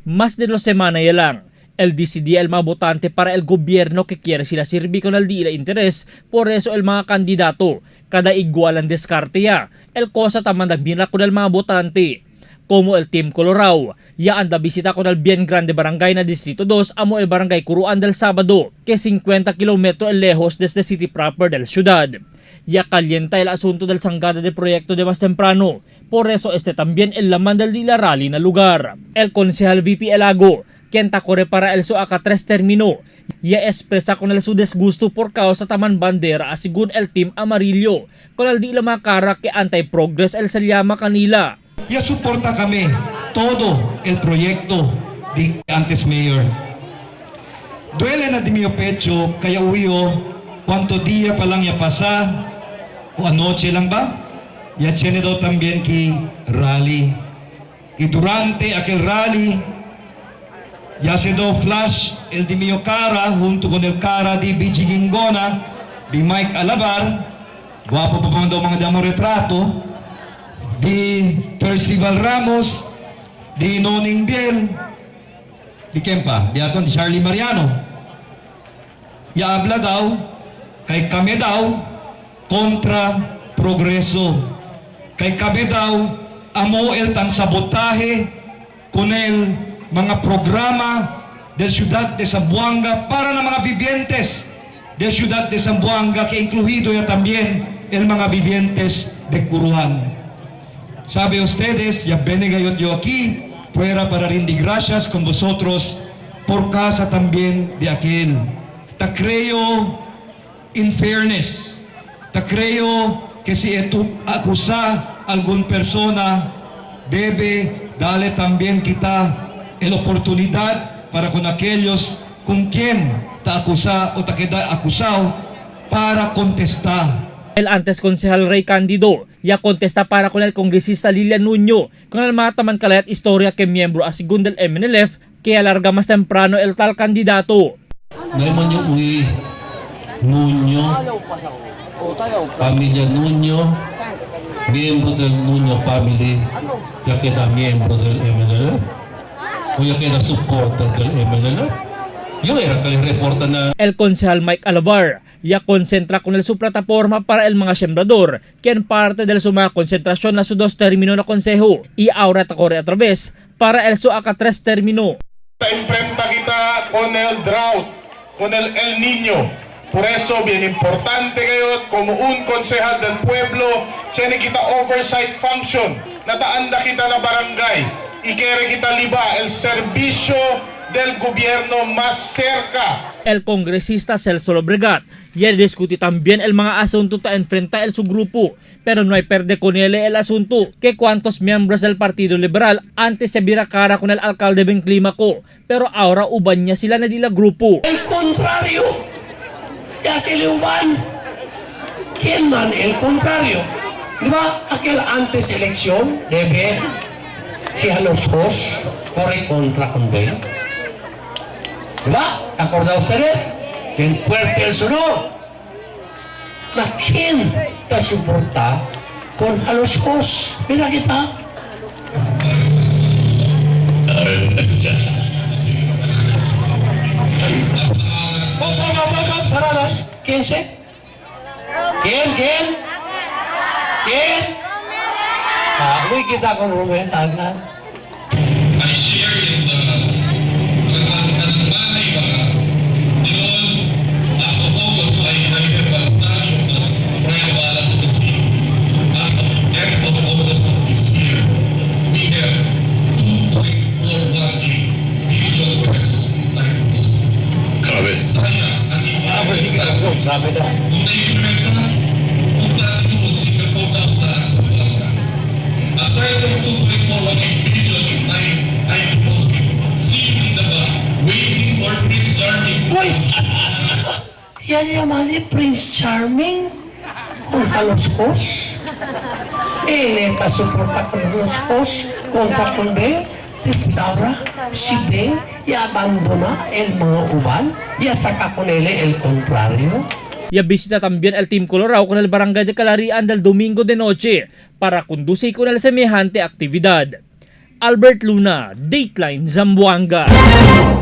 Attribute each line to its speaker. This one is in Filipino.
Speaker 1: Más de 2 semanas ya lang, el decidía el mga botante para el gobierno que quiere sila sirvi con el di la interes, por eso el mga kandidato, kada igual ang diskarte ya, el cosa tamang mira con el mga botante. Como el Team Colorado, ya anda bisita con el bien grande barangay na Distrito 2 amo el barangay Curuan del Sábado, que 50 kilómetros lejos desde city proper del ciudad. Ya calienta el asunto del sangada de proyecto de más temprano, por eso también el laman del Dila Rally na lugar. El concejal VP Elago, quien corre para el SOACA 3 terminó, ya expresa con el su desgusto por causa taman bandera según el Team Amarillo, con el Dila Macara que anti-progress el se llama kanila.
Speaker 2: Ya suporta kami todo el proyecto de antes mayor. Duele na di mio pecho, kaya uyo, cuánto día pa lang ya pasa, o anoche lang ba? Ya tiene daw también ki rally. Y durante aquel rally, ya se do flash el di mio cara, junto con el cara di BG Gingona, di Mike Alabar, guwapo pa daw mga damo retrato, di Percival Ramos, di Noning Biel, di Kempa, di aton di Charlie Mariano. Yaabla daw, kay kami daw, kontra progreso. Kay kami daw, amo el tan sabotaje con el mga programa del Ciudad de Zamboanga para na mga vivientes del Ciudad de Zamboanga, que incluido ya también el mga vivientes de Curuan. Sabe ustedes, ya vengo yo aquí, fuera para rendir gracias con vosotros por casa también de aquel. Ta creo in fairness, ta creo que si esto acusa algún persona, debe darle también kita la oportunidad para con aquellos con quien ta acusa o ta queda acusado para contestar.
Speaker 1: El antes concejal Ray Candido ya contesta para con el congresista Lilian Nuño con el mga taman kalayat historia que miembro a según del MNLF que alarga más temprano el tal candidato.
Speaker 3: Naman yung Nuño, pamilya Nuño, miembro del Nuño family, ya queda miembro del MNLF, o ya queda soporte del MNLF. Yo era que le reporta na
Speaker 1: El concejal Mike Alabar ya concentra con el su plataforma para el mga sembrador, quien parte del su mga konsentrasyon na su 2 termino na konseho, y ahora corre a través para el SOACA 3 termino.
Speaker 4: Enfrenta kita con el drought, con el Niño. Por eso, bien importante ngayon, como un concejal del pueblo, tiene kita oversight function. Nataanda kita na barangay. Ikere kita liba el serbisyo del gobierno más cerca.
Speaker 1: El congresista Celso Lobregat ya discute también el mga asunto ta enfrenta el su grupo, pero no hay perde con él el asunto que cuántos miembros del Partido Liberal antes se vira cara con el alcalde Ben Climaco, pero ahora uban niya sila na dila grupo.
Speaker 5: El contrario, ya se le uban. ¿Quién man el contrario? Diba aquel antes elección debe si a los dos corre contra con Ben? ¿Diba? ¿Acordaron ustedes? En fuerte el sonor. ¿A quién te soporta con a los dos? Mira kita. Para. ¿Quién se? ¿Quién? Uy, kita con Rubén.
Speaker 6: I share in the bahay ba, yun, as of August ay basta yung pagkakawala sa kasi. As of end of August of this year, we have 2.418 billion pesos in time cost. Grabe. Sayang, ang
Speaker 5: Grabe daw.
Speaker 6: kung na-implement na, puntaan mo mag-single po na utaan sa Bulacan. Aside from 2.418 billion in time cost, sleeping na ba, waiting for Prince Charming.
Speaker 5: Uy! Yan yung mali, Prince Charming. Kung halos hos. Neta suporta con los hos. Kung kakunbe, ahora si Ben ya abandona el mga uban, ya saca con él el contrario.
Speaker 1: Ya visita también el Team Colorado con el Barangay de Calarian del domingo de noche para conducir con el semejante actividad. Albert Luna, Dateline Zamboanga.